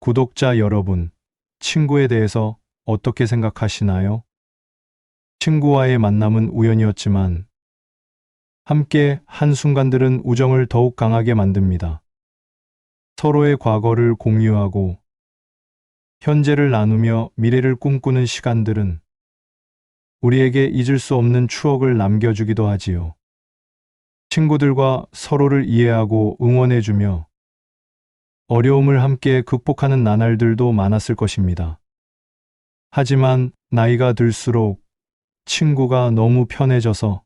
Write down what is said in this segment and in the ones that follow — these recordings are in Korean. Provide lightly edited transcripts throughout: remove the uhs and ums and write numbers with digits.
구독자 여러분, 친구에 대해서 어떻게 생각하시나요? 친구와의 만남은 우연이었지만 함께 한 순간들은 우정을 더욱 강하게 만듭니다. 서로의 과거를 공유하고 현재를 나누며 미래를 꿈꾸는 시간들은 우리에게 잊을 수 없는 추억을 남겨주기도 하지요. 친구들과 서로를 이해하고 응원해주며 어려움을 함께 극복하는 나날들도 많았을 것입니다. 하지만 나이가 들수록 친구가 너무 편해져서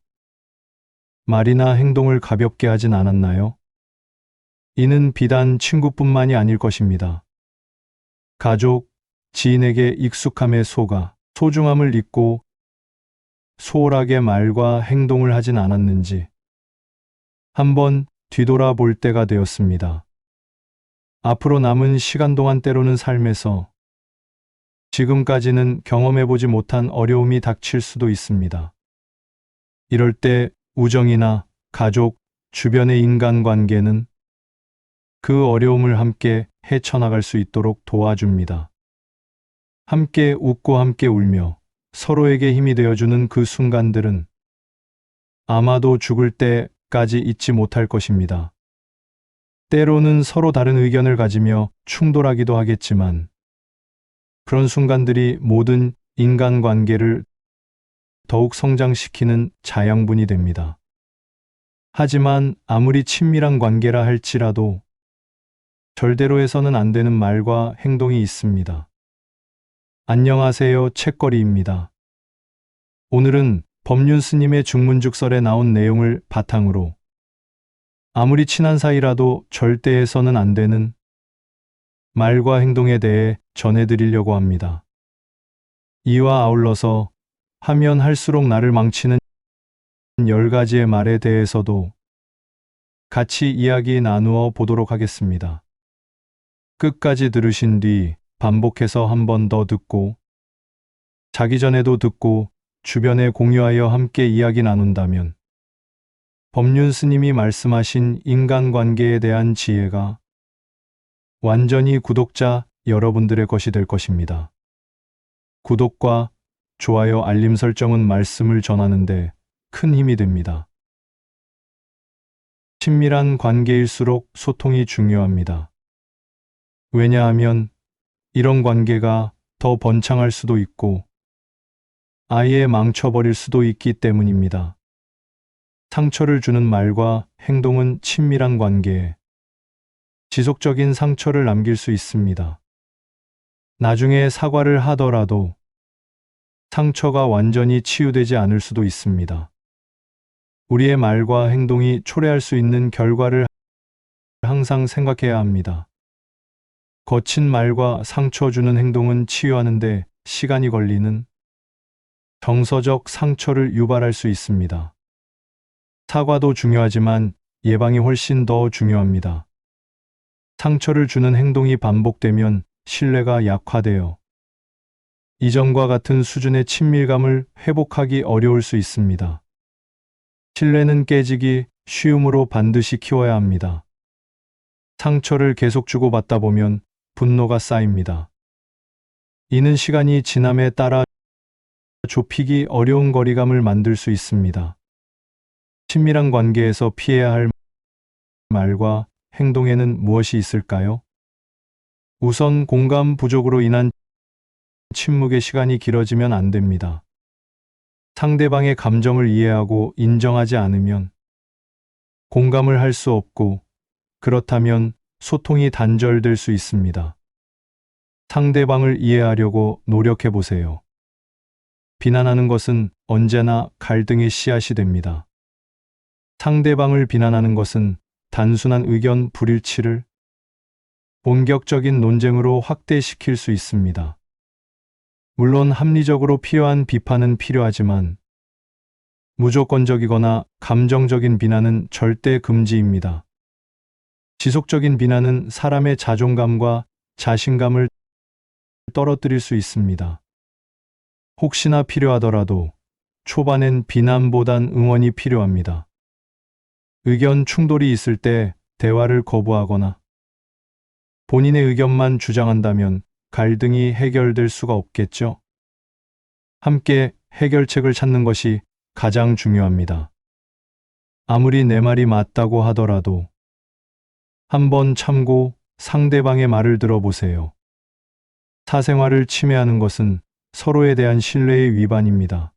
말이나 행동을 가볍게 하진 않았나요? 이는 비단 친구뿐만이 아닐 것입니다. 가족, 지인에게 익숙함에 속아 소중함을 잊고 소홀하게 말과 행동을 하진 않았는지 한번 뒤돌아볼 때가 되었습니다. 앞으로 남은 시간 동안 때로는 삶에서 지금까지는 경험해보지 못한 어려움이 닥칠 수도 있습니다. 이럴 때 우정이나 가족, 주변의 인간관계는 그 어려움을 함께 헤쳐나갈 수 있도록 도와줍니다. 함께 웃고 함께 울며 서로에게 힘이 되어주는 그 순간들은 아마도 죽을 때까지 잊지 못할 것입니다. 때로는 서로 다른 의견을 가지며 충돌하기도 하겠지만 그런 순간들이 모든 인간관계를 더욱 성장시키는 자양분이 됩니다. 하지만 아무리 친밀한 관계라 할지라도 절대로 해서는 안 되는 말과 행동이 있습니다. 안녕하세요, 책거리입니다. 오늘은 법륜 스님의 중문죽설에 나온 내용을 바탕으로 아무리 친한 사이라도 절대 해서는 안 되는 말과 행동에 대해 전해드리려고 합니다. 이와 아울러서 하면 할수록 나를 망치는 10가지의 말에 대해서도 같이 이야기 나누어 보도록 하겠습니다. 끝까지 들으신 뒤 반복해서 한 번 더 듣고 자기 전에도 듣고 주변에 공유하여 함께 이야기 나눈다면 법륜 스님이 말씀하신 인간관계에 대한 지혜가 완전히 구독자 여러분들의 것이 될 것입니다. 구독과 좋아요, 알림 설정은 말씀을 전하는데 큰 힘이 됩니다. 친밀한 관계일수록 소통이 중요합니다. 왜냐하면 이런 관계가 더 번창할 수도 있고 아예 망쳐버릴 수도 있기 때문입니다. 상처를 주는 말과 행동은 친밀한 관계에 지속적인 상처를 남길 수 있습니다. 나중에 사과를 하더라도 상처가 완전히 치유되지 않을 수도 있습니다. 우리의 말과 행동이 초래할 수 있는 결과를 항상 생각해야 합니다. 거친 말과 상처 주는 행동은 치유하는데 시간이 걸리는 정서적 상처를 유발할 수 있습니다. 사과도 중요하지만 예방이 훨씬 더 중요합니다. 상처를 주는 행동이 반복되면 신뢰가 약화되어 이전과 같은 수준의 친밀감을 회복하기 어려울 수 있습니다. 신뢰는 깨지기 쉬움으로 반드시 키워야 합니다. 상처를 계속 주고받다 보면 분노가 쌓입니다. 이는 시간이 지남에 따라 좁히기 어려운 거리감을 만들 수 있습니다. 친밀한 관계에서 피해야 할 말과 행동에는 무엇이 있을까요? 우선 공감 부족으로 인한 침묵의 시간이 길어지면 안 됩니다. 상대방의 감정을 이해하고 인정하지 않으면 공감을 할 수 없고 그렇다면 소통이 단절될 수 있습니다. 상대방을 이해하려고 노력해 보세요. 비난하는 것은 언제나 갈등의 씨앗이 됩니다. 상대방을 비난하는 것은 단순한 의견 불일치를 본격적인 논쟁으로 확대시킬 수 있습니다. 물론 합리적으로 필요한 비판은 필요하지만 무조건적이거나 감정적인 비난은 절대 금지입니다. 지속적인 비난은 사람의 자존감과 자신감을 떨어뜨릴 수 있습니다. 혹시나 필요하더라도 초반엔 비난보단 응원이 필요합니다. 의견 충돌이 있을 때 대화를 거부하거나 본인의 의견만 주장한다면 갈등이 해결될 수가 없겠죠. 함께 해결책을 찾는 것이 가장 중요합니다. 아무리 내 말이 맞다고 하더라도 한번 참고 상대방의 말을 들어보세요. 사생활을 침해하는 것은 서로에 대한 신뢰의 위반입니다.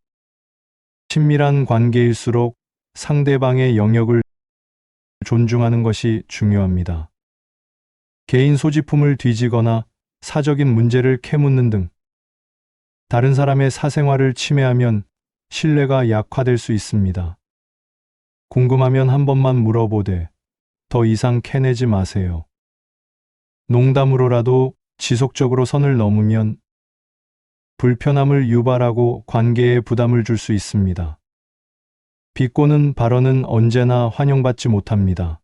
친밀한 관계일수록 상대방의 영역을 존중하는 것이 중요합니다. 개인 소지품을 뒤지거나 사적인 문제를 캐묻는 등 다른 사람의 사생활을 침해하면 신뢰가 약화될 수 있습니다. 궁금하면 한 번만 물어보되 더 이상 캐내지 마세요. 농담으로라도 지속적으로 선을 넘으면 불편함을 유발하고 관계에 부담을 줄 수 있습니다. 비꼬는 발언은 언제나 환영받지 못합니다.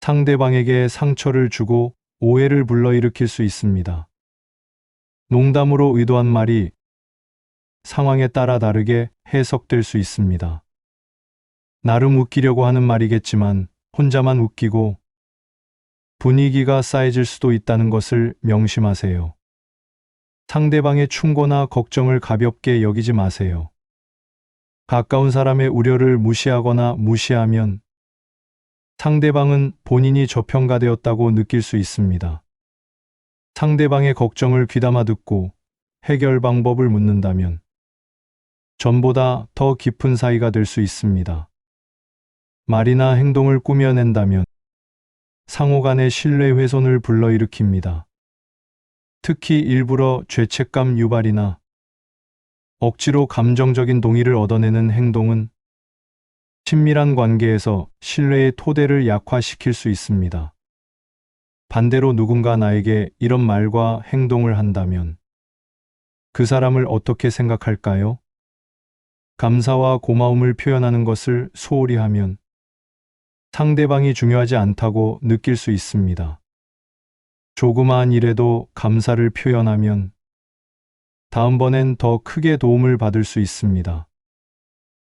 상대방에게 상처를 주고 오해를 불러일으킬 수 있습니다. 농담으로 의도한 말이 상황에 따라 다르게 해석될 수 있습니다. 나름 웃기려고 하는 말이겠지만 혼자만 웃기고 분위기가 싸해질 수도 있다는 것을 명심하세요. 상대방의 충고나 걱정을 가볍게 여기지 마세요. 가까운 사람의 우려를 무시하거나 무시하면 상대방은 본인이 저평가되었다고 느낄 수 있습니다. 상대방의 걱정을 귀담아 듣고 해결 방법을 묻는다면 전보다 더 깊은 사이가 될 수 있습니다. 말이나 행동을 꾸며낸다면 상호 간의 신뢰 훼손을 불러일으킵니다. 특히 일부러 죄책감 유발이나 억지로 감정적인 동의를 얻어내는 행동은 친밀한 관계에서 신뢰의 토대를 약화시킬 수 있습니다. 반대로 누군가 나에게 이런 말과 행동을 한다면 그 사람을 어떻게 생각할까요? 감사와 고마움을 표현하는 것을 소홀히 하면 상대방이 중요하지 않다고 느낄 수 있습니다. 조그마한 일에도 감사를 표현하면 다음번엔 더 크게 도움을 받을 수 있습니다.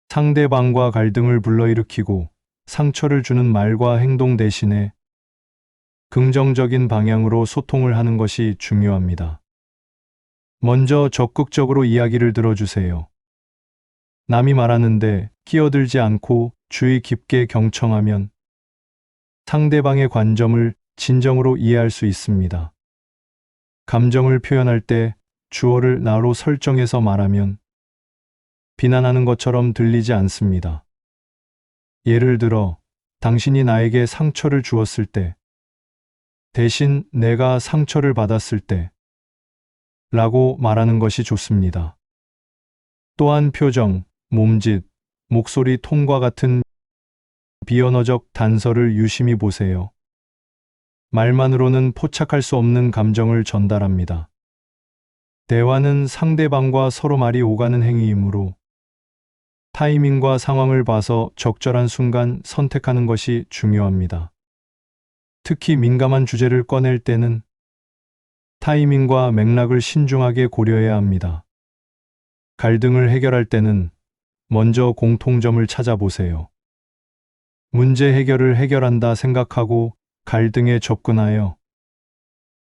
상대방과 갈등을 불러일으키고 상처를 주는 말과 행동 대신에 긍정적인 방향으로 소통을 하는 것이 중요합니다. 먼저 적극적으로 이야기를 들어주세요. 남이 말하는데 끼어들지 않고 주의 깊게 경청하면 상대방의 관점을 진정으로 이해할 수 있습니다. 감정을 표현할 때 주어를 나로 설정해서 말하면 비난하는 것처럼 들리지 않습니다. 예를 들어, 당신이 나에게 상처를 주었을 때, 대신 내가 상처를 받았을 때, 라고 말하는 것이 좋습니다. 또한 표정, 몸짓, 목소리 톤과 같은 비언어적 단서를 유심히 보세요. 말만으로는 포착할 수 없는 감정을 전달합니다. 대화는 상대방과 서로 말이 오가는 행위이므로 타이밍과 상황을 봐서 적절한 순간 선택하는 것이 중요합니다. 특히 민감한 주제를 꺼낼 때는 타이밍과 맥락을 신중하게 고려해야 합니다. 갈등을 해결할 때는 먼저 공통점을 찾아보세요. 문제 해결을 해결한다 생각하고 갈등에 접근하여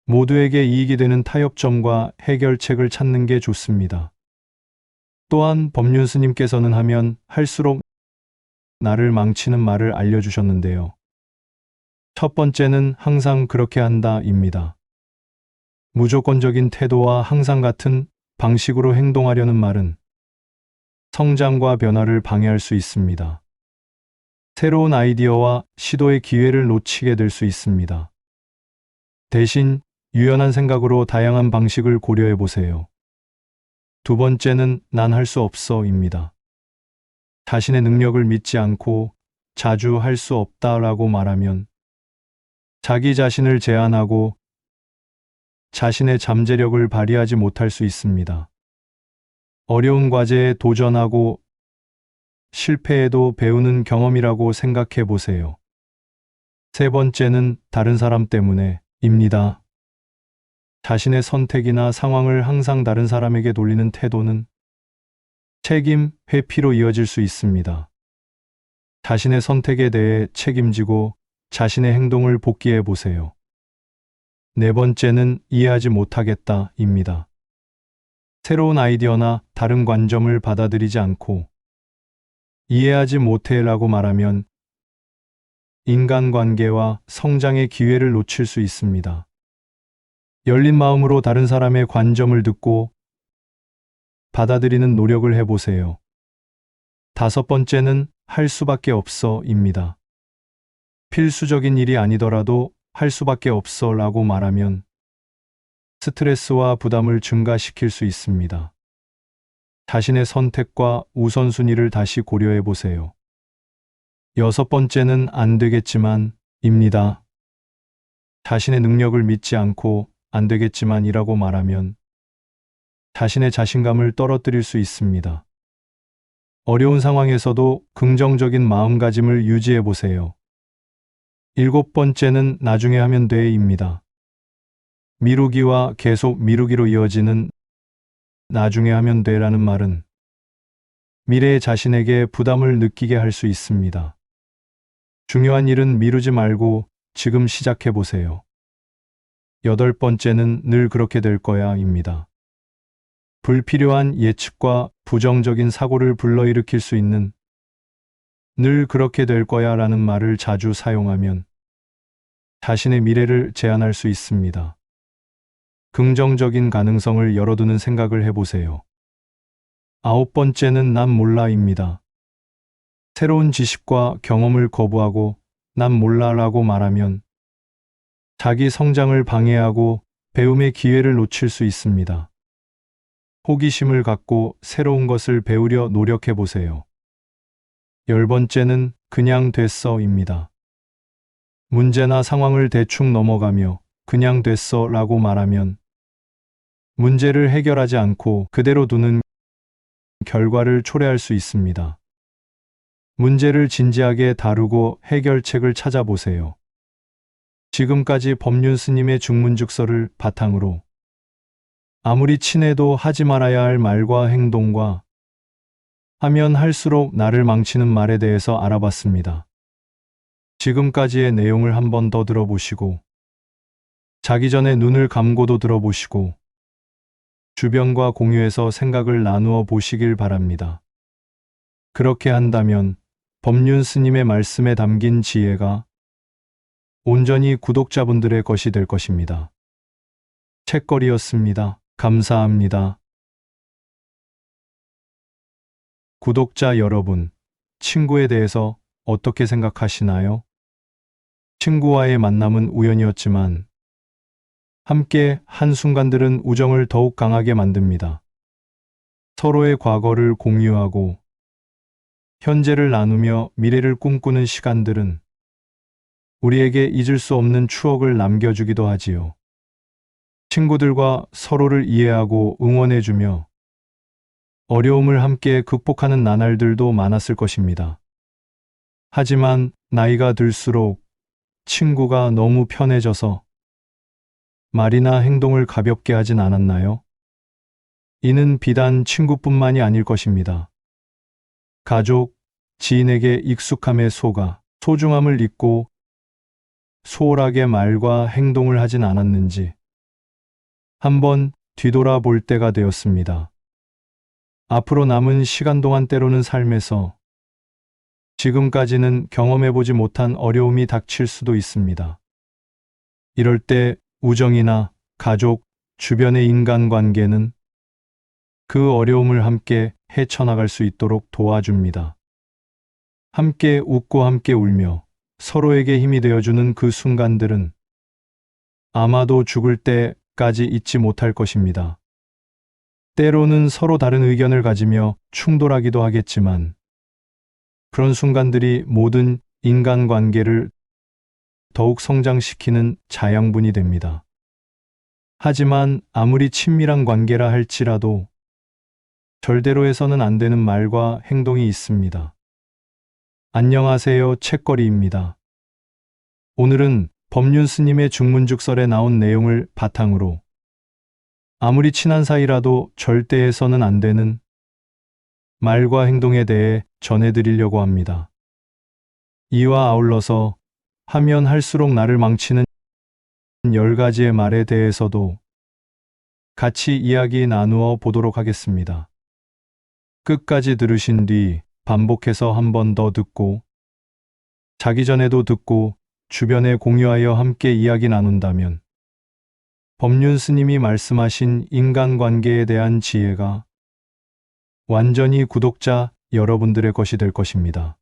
모두에게 이익이 되는 타협점과 해결책을 찾는 게 좋습니다. 또한 법륜 스님께서는 하면 할수록 나를 망치는 말을 알려주셨는데요. 첫 번째는 항상 그렇게 한다입니다. 무조건적인 태도와 항상 같은 방식으로 행동하려는 말은 성장과 변화를 방해할 수 있습니다. 새로운 아이디어와 시도의 기회를 놓치게 될 수 있습니다. 대신 유연한 생각으로 다양한 방식을 고려해 보세요. 두 번째는 난 할 수 없어입니다. 자신의 능력을 믿지 않고 자주 할 수 없다라고 말하면 자기 자신을 제한하고 자신의 잠재력을 발휘하지 못할 수 있습니다. 어려운 과제에 도전하고 실패해도 배우는 경험이라고 생각해 보세요. 세 번째는 다른 사람 때문에입니다. 자신의 선택이나 상황을 항상 다른 사람에게 돌리는 태도는 책임 회피로 이어질 수 있습니다. 자신의 선택에 대해 책임지고 자신의 행동을 복귀해 보세요. 네 번째는 이해하지 못하겠다입니다. 새로운 아이디어나 다른 관점을 받아들이지 않고 이해하지 못해라고 말하면 인간관계와 성장의 기회를 놓칠 수 있습니다. 열린 마음으로 다른 사람의 관점을 듣고 받아들이는 노력을 해보세요. 다섯 번째는 할 수밖에 없어입니다. 필수적인 일이 아니더라도 할 수밖에 없어라고 말하면 스트레스와 부담을 증가시킬 수 있습니다. 자신의 선택과 우선순위를 다시 고려해 보세요. 여섯 번째는 안 되겠지만 입니다. 자신의 능력을 믿지 않고 안 되겠지만이라고 말하면 자신의 자신감을 떨어뜨릴 수 있습니다. 어려운 상황에서도 긍정적인 마음가짐을 유지해 보세요. 일곱 번째는 나중에 하면 돼입니다. 미루기와 계속 미루기로 이어지는 나중에 하면 돼라는 말은 미래의 자신에게 부담을 느끼게 할 수 있습니다. 중요한 일은 미루지 말고 지금 시작해 보세요. 여덟 번째는 늘 그렇게 될 거야입니다. 불필요한 예측과 부정적인 사고를 불러일으킬 수 있는 늘 그렇게 될 거야라는 말을 자주 사용하면 자신의 미래를 제한할 수 있습니다. 긍정적인 가능성을 열어두는 생각을 해보세요. 아홉 번째는 난 몰라입니다. 새로운 지식과 경험을 거부하고 난 몰라라고 말하면 자기 성장을 방해하고 배움의 기회를 놓칠 수 있습니다. 호기심을 갖고 새로운 것을 배우려 노력해 보세요. 열 번째는 그냥 됐어입니다. 문제나 상황을 대충 넘어가며 그냥 됐어라고 말하면 문제를 해결하지 않고 그대로 두는 결과를 초래할 수 있습니다. 문제를 진지하게 다루고 해결책을 찾아보세요. 지금까지 법륜 스님의 중문죽서를 바탕으로 아무리 친해도 하지 말아야 할 말과 행동과 하면 할수록 나를 망치는 말에 대해서 알아봤습니다. 지금까지의 내용을 한 번 더 들어보시고 자기 전에 눈을 감고도 들어보시고 주변과 공유해서 생각을 나누어 보시길 바랍니다. 그렇게 한다면 법륜 스님의 말씀에 담긴 지혜가 온전히 구독자분들의 것이 될 것입니다. 책거리였습니다. 감사합니다. 구독자 여러분, 친구에 대해서 어떻게 생각하시나요? 친구와의 만남은 우연이었지만 함께 한 순간들은 우정을 더욱 강하게 만듭니다. 서로의 과거를 공유하고 현재를 나누며 미래를 꿈꾸는 시간들은 우리에게 잊을 수 없는 추억을 남겨주기도 하지요. 친구들과 서로를 이해하고 응원해주며 어려움을 함께 극복하는 나날들도 많았을 것입니다. 하지만 나이가 들수록 친구가 너무 편해져서 말이나 행동을 가볍게 하진 않았나요? 이는 비단 친구뿐만이 아닐 것입니다. 가족, 지인에게 익숙함에 속아 소중함을 잊고 소홀하게 말과 행동을 하진 않았는지 한번 뒤돌아볼 때가 되었습니다. 앞으로 남은 시간 동안 때로는 삶에서 지금까지는 경험해보지 못한 어려움이 닥칠 수도 있습니다. 이럴 때 우정이나 가족, 주변의 인간관계는 그 어려움을 함께 헤쳐나갈 수 있도록 도와줍니다. 함께 웃고 함께 울며 서로에게 힘이 되어주는 그 순간들은 아마도 죽을 때까지 잊지 못할 것입니다. 때로는 서로 다른 의견을 가지며 충돌하기도 하겠지만 그런 순간들이 모든 인간관계를 더욱 성장시키는 자양분이 됩니다. 하지만 아무리 친밀한 관계라 할지라도 절대로 해서는 안 되는 말과 행동이 있습니다. 안녕하세요, 책거리입니다. 오늘은 법륜 스님의 중문죽설에 나온 내용을 바탕으로 아무리 친한 사이라도 절대 해서는 안 되는 말과 행동에 대해 전해드리려고 합니다. 이와 아울러서 하면 할수록 나를 망치는 10가지의 말에 대해서도 같이 이야기 나누어 보도록 하겠습니다. 끝까지 들으신 뒤 반복해서 한 번 더 듣고 자기 전에도 듣고 주변에 공유하여 함께 이야기 나눈다면 법륜 스님이 말씀하신 인간관계에 대한 지혜가 완전히 구독자 여러분들의 것이 될 것입니다.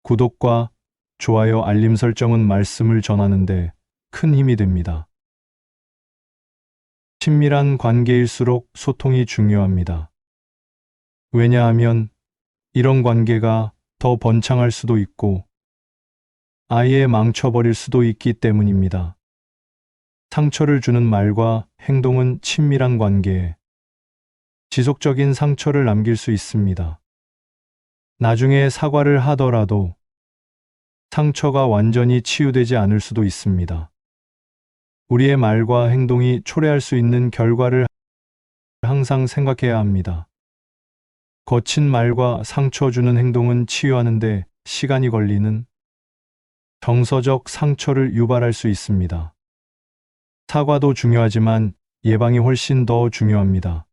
구독과 좋아요, 알림 설정은 말씀을 전하는데 큰 힘이 됩니다. 친밀한 관계일수록 소통이 중요합니다. 왜냐하면 이런 관계가 더 번창할 수도 있고 아예 망쳐버릴 수도 있기 때문입니다. 상처를 주는 말과 행동은 친밀한 관계에 지속적인 상처를 남길 수 있습니다. 나중에 사과를 하더라도 상처가 완전히 치유되지 않을 수도 있습니다. 우리의 말과 행동이 초래할 수 있는 결과를 항상 생각해야 합니다. 거친 말과 상처 주는 행동은 치유하는데 시간이 걸리는 정서적 상처를 유발할 수 있습니다. 사과도 중요하지만 예방이 훨씬 더 중요합니다.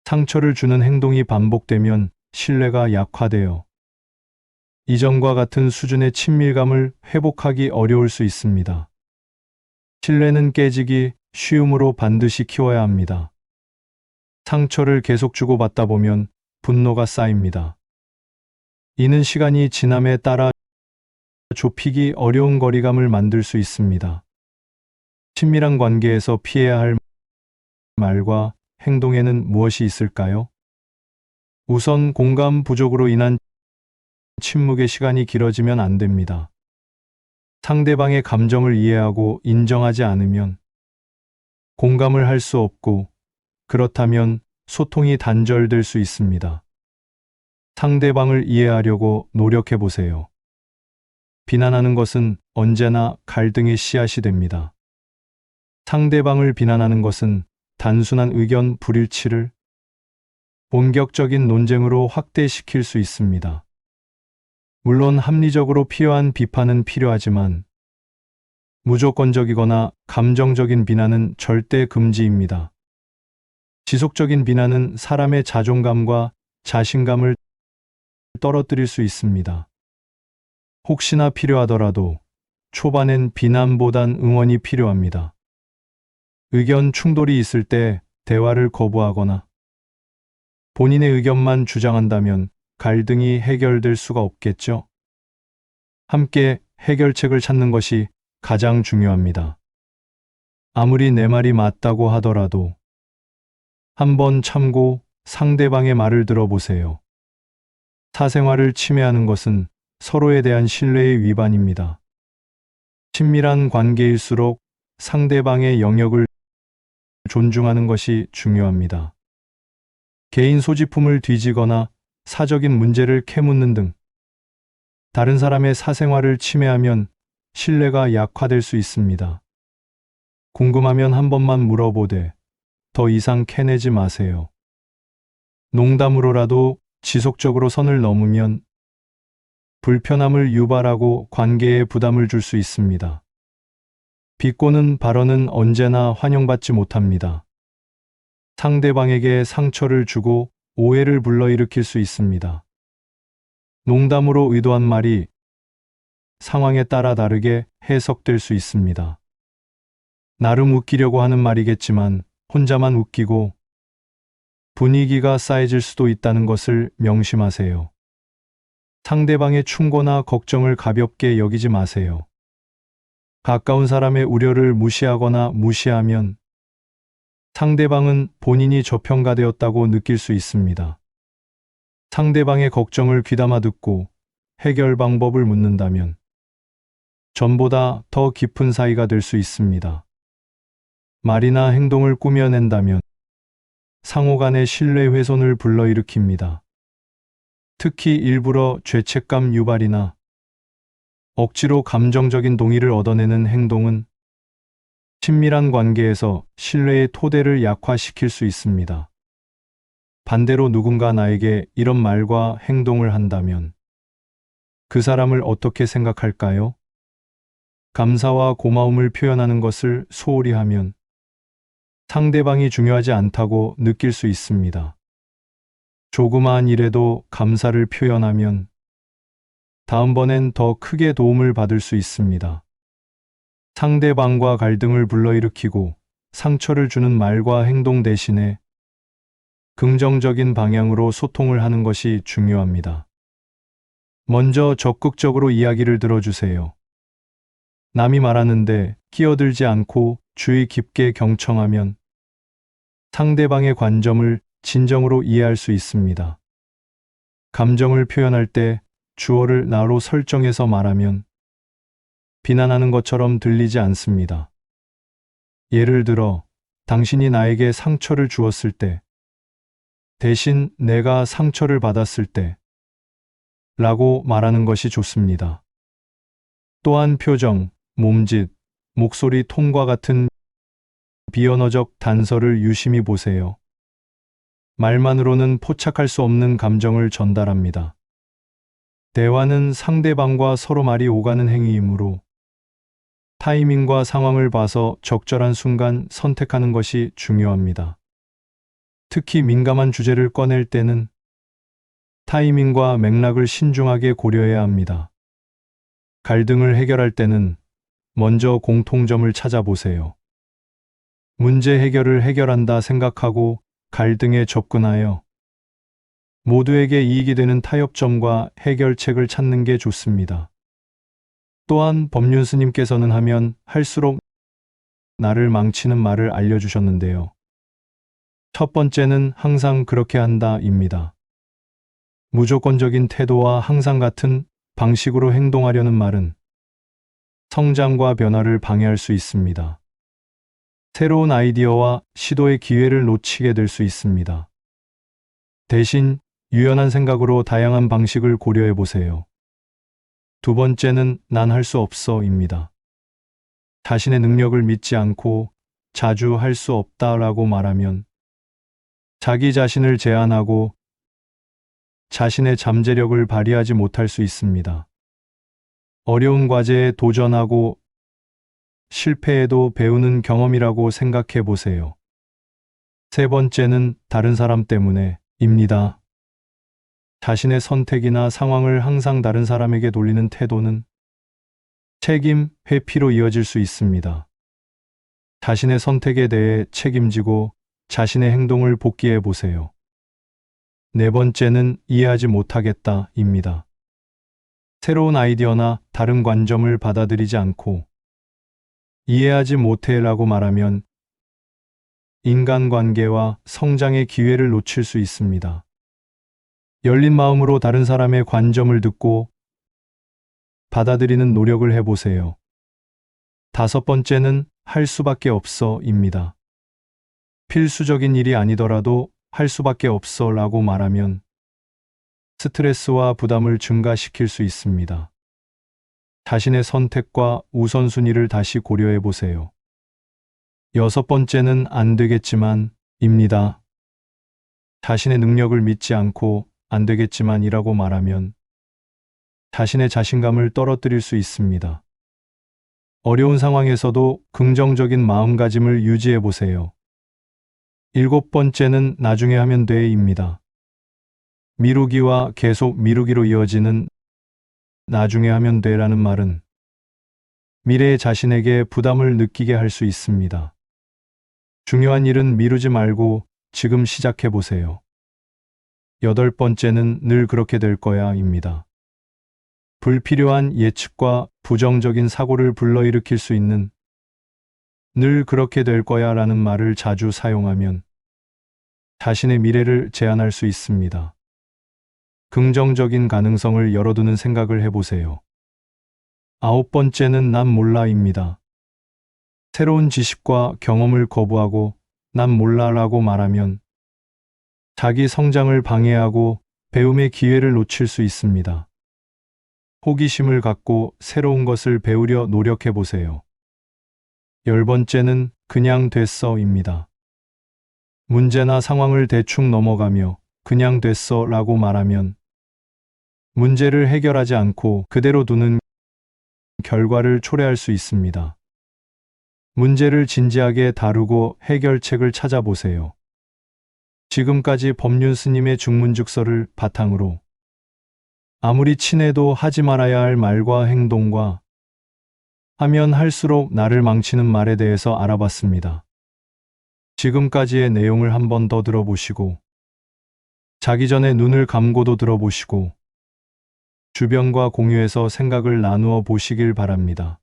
상처를 주는 행동이 반복되면 신뢰가 약화되어 이전과 같은 수준의 친밀감을 회복하기 어려울 수 있습니다. 신뢰는 깨지기 쉬움으로 반드시 키워야 합니다. 상처를 계속 주고받다 보면 분노가 쌓입니다. 이는 시간이 지남에 따라 좁히기 어려운 거리감을 만들 수 있습니다. 친밀한 관계에서 피해야 할 말과 행동에는 무엇이 있을까요? 우선 공감 부족으로 인한 침묵의 시간이 길어지면 안 됩니다. 상대방의 감정을 이해하고 인정하지 않으면 공감을 할 수 없고 그렇다면 소통이 단절될 수 있습니다. 상대방을 이해하려고 노력해 보세요. 비난하는 것은 언제나 갈등의 씨앗이 됩니다. 상대방을 비난하는 것은 단순한 의견 불일치를 본격적인 논쟁으로 확대시킬 수 있습니다. 물론 합리적으로 필요한 비판은 필요하지만 무조건적이거나 감정적인 비난은 절대 금지입니다. 지속적인 비난은 사람의 자존감과 자신감을 떨어뜨릴 수 있습니다. 혹시나 필요하더라도 초반엔 비난보단 응원이 필요합니다. 의견 충돌이 있을 때 대화를 거부하거나 본인의 의견만 주장한다면 갈등이 해결될 수가 없겠죠. 함께 해결책을 찾는 것이 가장 중요합니다. 아무리 내 말이 맞다고 하더라도 한번 참고 상대방의 말을 들어보세요. 사생활을 침해하는 것은 서로에 대한 신뢰의 위반입니다. 친밀한 관계일수록 상대방의 영역을 존중하는 것이 중요합니다. 개인 소지품을 뒤지거나 사적인 문제를 캐묻는 등 다른 사람의 사생활을 침해하면 신뢰가 약화될 수 있습니다. 궁금하면 한 번만 물어보되 더 이상 캐내지 마세요. 농담으로라도 지속적으로 선을 넘으면 불편함을 유발하고 관계에 부담을 줄 수 있습니다. 비꼬는 발언은 언제나 환영받지 못합니다. 상대방에게 상처를 주고 오해를 불러일으킬 수 있습니다. 농담으로 의도한 말이 상황에 따라 다르게 해석될 수 있습니다. 나름 웃기려고 하는 말이겠지만 혼자만 웃기고 분위기가 싸해질 수도 있다는 것을 명심하세요. 상대방의 충고나 걱정을 가볍게 여기지 마세요. 가까운 사람의 우려를 무시하거나 무시하면 상대방은 본인이 저평가되었다고 느낄 수 있습니다. 상대방의 걱정을 귀담아 듣고 해결 방법을 묻는다면 전보다 더 깊은 사이가 될 수 있습니다. 말이나 행동을 꾸며낸다면 상호 간의 신뢰 훼손을 불러일으킵니다. 특히 일부러 죄책감 유발이나 억지로 감정적인 동의를 얻어내는 행동은 친밀한 관계에서 신뢰의 토대를 약화시킬 수 있습니다. 반대로 누군가 나에게 이런 말과 행동을 한다면 그 사람을 어떻게 생각할까요? 감사와 고마움을 표현하는 것을 소홀히 하면 상대방이 중요하지 않다고 느낄 수 있습니다. 조그마한 일에도 감사를 표현하면 다음번엔 더 크게 도움을 받을 수 있습니다. 상대방과 갈등을 불러일으키고 상처를 주는 말과 행동 대신에 긍정적인 방향으로 소통을 하는 것이 중요합니다. 먼저 적극적으로 이야기를 들어주세요. 남이 말하는데 끼어들지 않고 주의 깊게 경청하면 상대방의 관점을 진정으로 이해할 수 있습니다. 감정을 표현할 때 주어를 나로 설정해서 말하면 비난하는 것처럼 들리지 않습니다. 예를 들어, 당신이 나에게 상처를 주었을 때, 대신 내가 상처를 받았을 때, 라고 말하는 것이 좋습니다. 또한 표정, 몸짓, 목소리 톤과 같은 비언어적 단서를 유심히 보세요. 말만으로는 포착할 수 없는 감정을 전달합니다. 대화는 상대방과 서로 말이 오가는 행위이므로 타이밍과 상황을 봐서 적절한 순간 선택하는 것이 중요합니다. 특히 민감한 주제를 꺼낼 때는 타이밍과 맥락을 신중하게 고려해야 합니다. 갈등을 해결할 때는 먼저 공통점을 찾아보세요. 문제 해결을 해결한다 생각하고 갈등에 접근하여 모두에게 이익이 되는 타협점과 해결책을 찾는 게 좋습니다. 또한 법륜 스님께서는 하면 할수록 나를 망치는 말을 알려주셨는데요. 첫 번째는 항상 그렇게 한다입니다. 무조건적인 태도와 항상 같은 방식으로 행동하려는 말은 성장과 변화를 방해할 수 있습니다. 새로운 아이디어와 시도의 기회를 놓치게 될 수 있습니다. 대신 유연한 생각으로 다양한 방식을 고려해 보세요. 두 번째는 난 할 수 없어입니다. 자신의 능력을 믿지 않고 자주 할 수 없다라고 말하면 자기 자신을 제한하고 자신의 잠재력을 발휘하지 못할 수 있습니다. 어려운 과제에 도전하고 실패해도 배우는 경험이라고 생각해 보세요. 세 번째는 다른 사람 때문에입니다. 자신의 선택이나 상황을 항상 다른 사람에게 돌리는 태도는 책임 회피로 이어질 수 있습니다. 자신의 선택에 대해 책임지고 자신의 행동을 복귀해 보세요. 네 번째는 이해하지 못하겠다입니다. 새로운 아이디어나 다른 관점을 받아들이지 않고 이해하지 못해라고 말하면 인간관계와 성장의 기회를 놓칠 수 있습니다. 열린 마음으로 다른 사람의 관점을 듣고 받아들이는 노력을 해보세요. 다섯 번째는 할 수밖에 없어입니다. 필수적인 일이 아니더라도 할 수밖에 없어라고 말하면 스트레스와 부담을 증가시킬 수 있습니다. 자신의 선택과 우선순위를 다시 고려해 보세요. 여섯 번째는 안 되겠지만입니다. 자신의 능력을 믿지 않고 안 되겠지만이라고 말하면 자신의 자신감을 떨어뜨릴 수 있습니다. 어려운 상황에서도 긍정적인 마음가짐을 유지해 보세요. 일곱 번째는 나중에 하면 돼입니다. 미루기와 계속 미루기로 이어지는 나중에 하면 돼라는 말은 미래의 자신에게 부담을 느끼게 할 수 있습니다. 중요한 일은 미루지 말고 지금 시작해 보세요. 여덟 번째는 늘 그렇게 될 거야입니다. 불필요한 예측과 부정적인 사고를 불러일으킬 수 있는 늘 그렇게 될 거야라는 말을 자주 사용하면 자신의 미래를 제한할 수 있습니다. 긍정적인 가능성을 열어두는 생각을 해보세요. 아홉 번째는 난 몰라입니다. 새로운 지식과 경험을 거부하고 난 몰라라고 말하면 자기 성장을 방해하고 배움의 기회를 놓칠 수 있습니다. 호기심을 갖고 새로운 것을 배우려 노력해 보세요. 열 번째는 그냥 됐어입니다. 문제나 상황을 대충 넘어가며 그냥 됐어라고 말하면 문제를 해결하지 않고 그대로 두는 결과를 초래할 수 있습니다. 문제를 진지하게 다루고 해결책을 찾아보세요. 지금까지 법륜 스님의 중문죽서를 바탕으로 아무리 친해도 하지 말아야 할 말과 행동과 하면 할수록 나를 망치는 말에 대해서 알아봤습니다. 지금까지의 내용을 한 번 더 들어보시고 자기 전에 눈을 감고도 들어보시고 주변과 공유해서 생각을 나누어 보시길 바랍니다.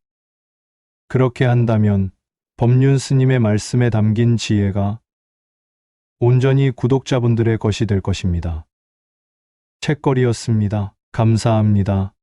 그렇게 한다면 법륜 스님의 말씀에 담긴 지혜가 온전히 구독자분들의 것이 될 것입니다. 책거리였습니다. 감사합니다.